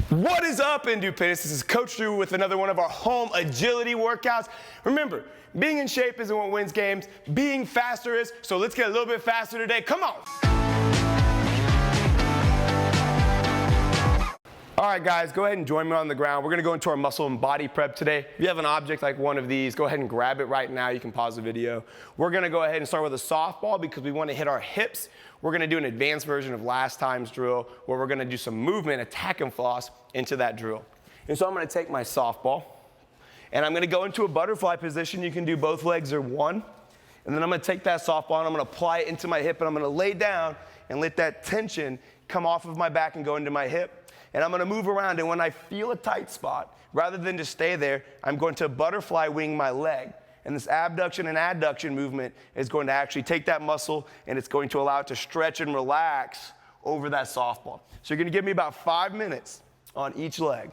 What is up, Independence? This is Coach Drew with another one of our home agility workouts. Remember, being in shape isn't what wins games, being faster is, so let's get a little bit faster today. Come on. All right, guys, go ahead and join me on the ground. We're gonna go into our muscle and body prep today. If you have an object like one of these, go ahead and grab it right now. You can pause the video. We're gonna go ahead and start with a softball because we wanna hit our hips. We're gonna do an advanced version of last time's drill where we're gonna do some movement, attack and floss into that drill. And so I'm gonna take my softball and I'm gonna go into a butterfly position. You can do both legs or one. And then I'm gonna take that softball and I'm gonna apply it into my hip and I'm gonna lay down and let that tension come off of my back and go into my hip. And I'm gonna move around, and when I feel a tight spot, rather than just stay there, I'm going to butterfly wing my leg. And this abduction and adduction movement is going to actually take that muscle and it's going to allow it to stretch and relax over that softball. So you're gonna give me about 5 minutes on each leg.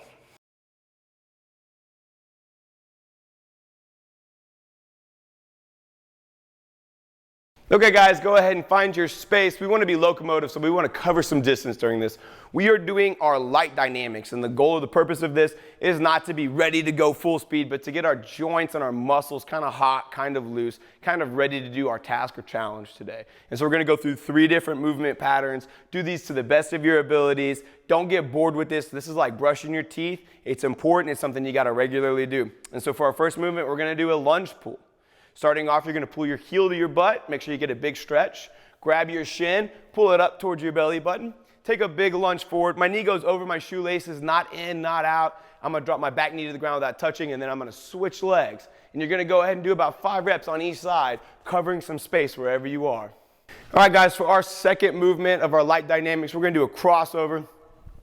Okay, guys, go ahead and find your space. We want to be locomotive, so we want to cover some distance during this. We are doing our light dynamics, and the goal or the purpose of this is not to be ready to go full speed, but to get our joints and our muscles kind of hot, kind of loose, kind of ready to do our task or challenge today. And so we're going to go through 3 different movement patterns. Do these to the best of your abilities. Don't get bored with this. This is like brushing your teeth. It's important. It's something you got to regularly do. And so for our first movement, we're going to do a lunge pull. Starting off, you're going to pull your heel to your butt. Make sure you get a big stretch. Grab your shin, pull it up towards your belly button. Take a big lunge forward. My knee goes over my shoelaces, not in, not out. I'm going to drop my back knee to the ground without touching, and then I'm going to switch legs. And you're going to go ahead and do about 5 reps on each side, covering some space wherever you are. All right, guys, for our second movement of our light dynamics, we're going to do a crossover.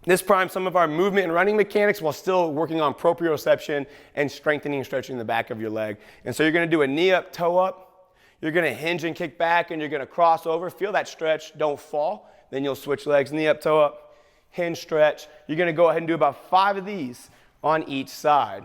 This primes some of our movement and running mechanics while still working on proprioception and strengthening and stretching the back of your leg. And so you're gonna do a knee up, toe up. You're gonna hinge and kick back and you're gonna cross over. Feel that stretch, don't fall. Then you'll switch legs, knee up, toe up, hinge, stretch. You're gonna go ahead and do about 5 of these on each side.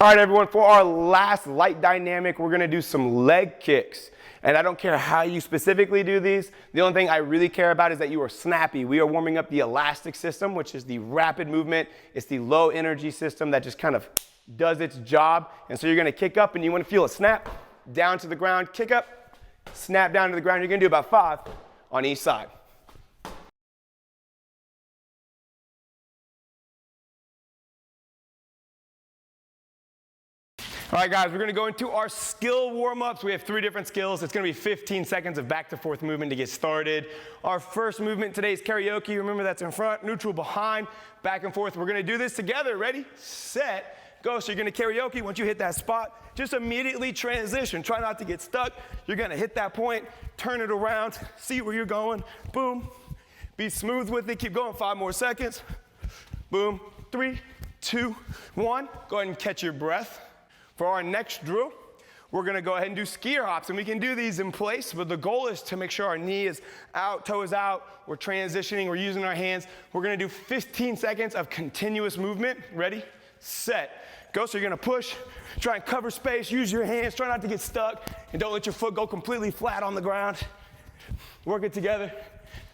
All right, everyone, for our last light dynamic, we're gonna do some leg kicks. And I don't care how you specifically do these. The only thing I really care about is that you are snappy. We are warming up the elastic system, which is the rapid movement. It's the low energy system that just kind of does its job. And so you're gonna kick up and you wanna feel a snap down to the ground, kick up, snap down to the ground. You're gonna do about 5 on each side. All right, guys, we're gonna go into our skill warm-ups. We have 3 different skills. It's gonna be 15 seconds of back to forth movement to get started. Our first movement today is karaoke. Remember, that's in front, neutral behind, back and forth. We're gonna do this together. Ready, set, go. So you're gonna karaoke. Once you hit that spot, just immediately transition. Try not to get stuck. You're gonna hit that point, turn it around, see where you're going, boom. Be smooth with it, keep going, 5 more seconds. Boom, 3, 2, 1. Go ahead and catch your breath. For our next drill, we're gonna go ahead and do skier hops, and we can do these in place, but the goal is to make sure our knee is out, toe is out, we're transitioning, we're using our hands. We're gonna do 15 seconds of continuous movement. Ready, set, go. So you're gonna push, try and cover space, use your hands, try not to get stuck, and don't let your foot go completely flat on the ground. Work it together,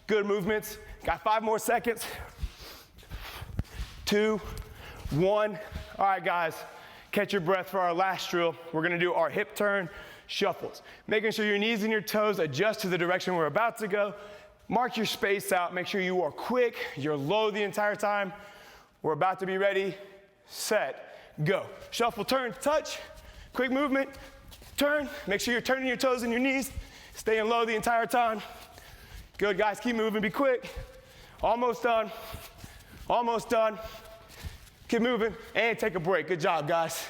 good movements. Got 5 more seconds. 2, 1, all right, guys. Catch your breath for our last drill. We're gonna do our hip turn shuffles. Making sure your knees and your toes adjust to the direction we're about to go. Mark your space out. Make sure you are quick, you're low the entire time. We're about to be ready, set, go. Shuffle, turn, touch, quick movement, turn. Make sure you're turning your toes and your knees, staying low the entire time. Good, guys, keep moving, be quick. Almost done, almost done. Keep moving and take a break. Good job, guys.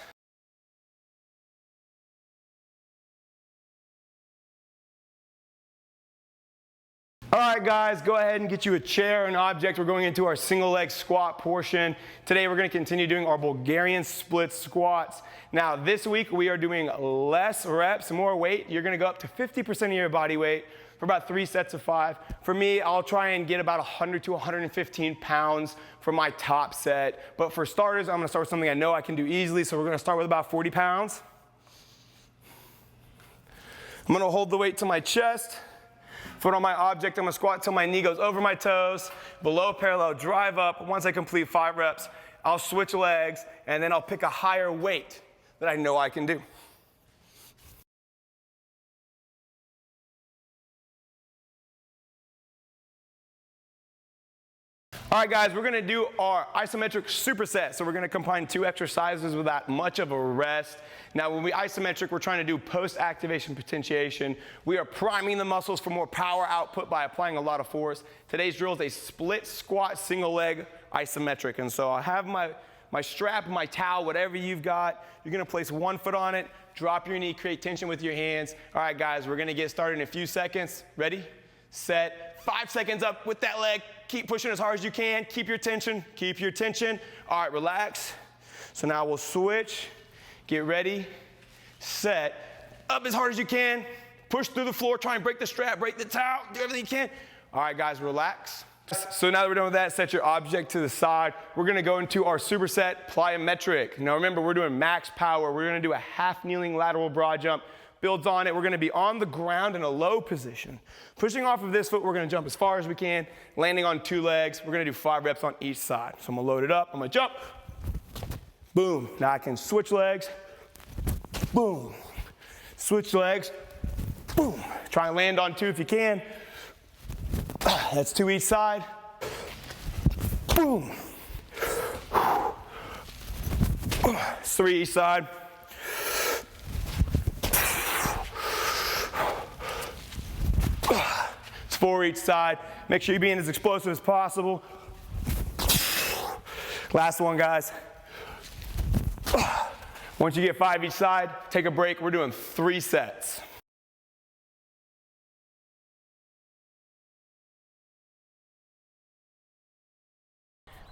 All right, guys, go ahead and get you a chair, an object. We're going into our single leg squat portion. Today, we're gonna continue doing our Bulgarian split squats. Now, this week, we are doing less reps, more weight. You're gonna go up to 50% of your body weight for about 3 sets of 5. For me, I'll try and get about 100 to 115 pounds for my top set. But for starters, I'm gonna start with something I know I can do easily. So we're gonna start with about 40 pounds. I'm gonna hold the weight to my chest. Foot on my object, I'm gonna squat till my knee goes over my toes, below parallel, drive up. Once I complete 5 reps, I'll switch legs, and then I'll pick a higher weight that I know I can do. All right, guys, we're gonna do our isometric superset. So we're gonna combine 2 exercises without much of a rest. Now, when we isometric, we're trying to do post-activation potentiation. We are priming the muscles for more power output by applying a lot of force. Today's drill is a split squat, single leg isometric. And so I have my strap, my towel, whatever you've got. You're gonna place 1 foot on it, drop your knee, create tension with your hands. All right, guys, we're gonna get started in a few seconds. Ready, set, 5 seconds up with that leg. Keep pushing as hard as you can. Keep your tension, keep your tension. All right, relax. So now we'll switch. Get ready, set, up as hard as you can. Push through the floor, try and break the strap, break the towel, do everything you can. All right, guys, relax. So now that we're done with that, set your object to the side. We're gonna go into our superset plyometric. Now remember, we're doing max power. We're gonna do a half kneeling lateral broad jump. Builds on it. We're gonna be on the ground in a low position. Pushing off of this foot, we're gonna jump as far as we can, landing on 2 legs. We're gonna do 5 reps on each side. So I'm gonna load it up, I'm gonna jump, boom. Now I can switch legs, boom. Switch legs, boom. Try and land on 2 if you can. That's 2 each side, boom. 3 each side. It's 4 each side. Make sure you're being as explosive as possible. Last one, guys. Once you get 5 each side, take a break. We're doing 3 sets.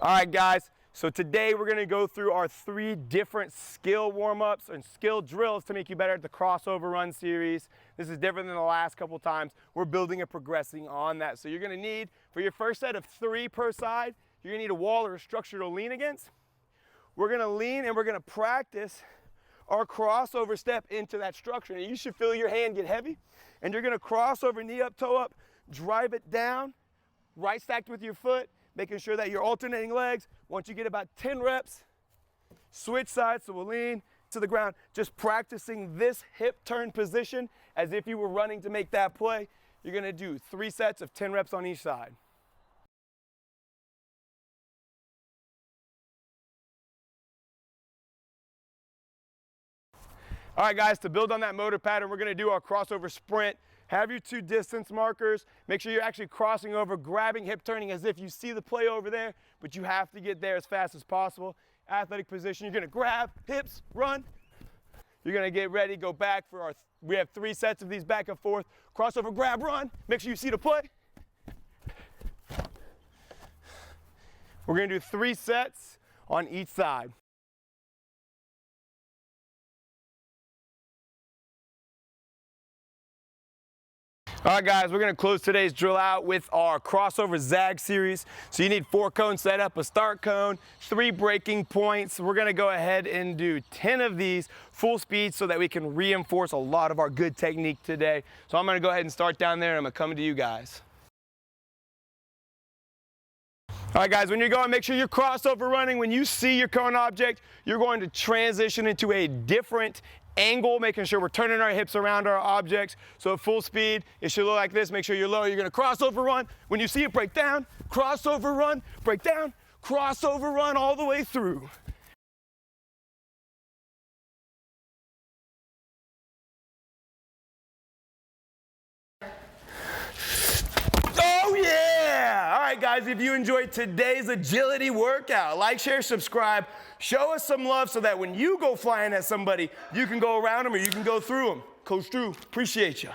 All right, guys. So today we're gonna go through our 3 different skill warm-ups and skill drills to make you better at the crossover run series. This is different than the last couple times. We're building and progressing on that. So you're gonna need, for your first set of 3 per side, you're gonna need a wall or a structure to lean against. We're gonna lean and we're gonna practice our crossover step into that structure. And you should feel your hand get heavy. And you're gonna cross over, knee up, toe up, drive it down, right stacked with your foot, making sure that you're alternating legs. Once you get about 10 reps, switch sides, so we'll lean to the ground, just practicing this hip turn position as if you were running to make that play. You're gonna do 3 sets of 10 reps on each side. All right, guys, to build on that motor pattern, we're gonna do our crossover sprint. Have your 2 distance markers. Make sure you're actually crossing over, grabbing, hip turning as if you see the play over there, but you have to get there as fast as possible. Athletic position, you're gonna grab, hips, run. You're gonna get ready, go back for we have 3 sets of these back and forth. Crossover, grab, run. Make sure you see the play. We're gonna do 3 sets on each side. All right, guys, we're gonna close today's drill out with our Crossoverzags series. So you need 4 cones set up, a start cone, 3 breaking points. We're gonna go ahead and do 10 of these full speed so that we can reinforce a lot of our good technique today. So I'm gonna go ahead and start down there and I'm gonna come to you guys. All right, guys, when you're going, make sure you're crossover running. When you see your cone object, you're going to transition into a different angle, making sure we're turning our hips around our objects. So at full speed, it should look like this. Make sure you're low. You're gonna crossover run. When you see it, break down, crossover run, break down, crossover run all the way through. Oh yeah! All right, guys, if you enjoyed today's agility workout, like, share, subscribe, show us some love so that when you go flying at somebody, you can go around them or you can go through them. Coach Drew, appreciate you.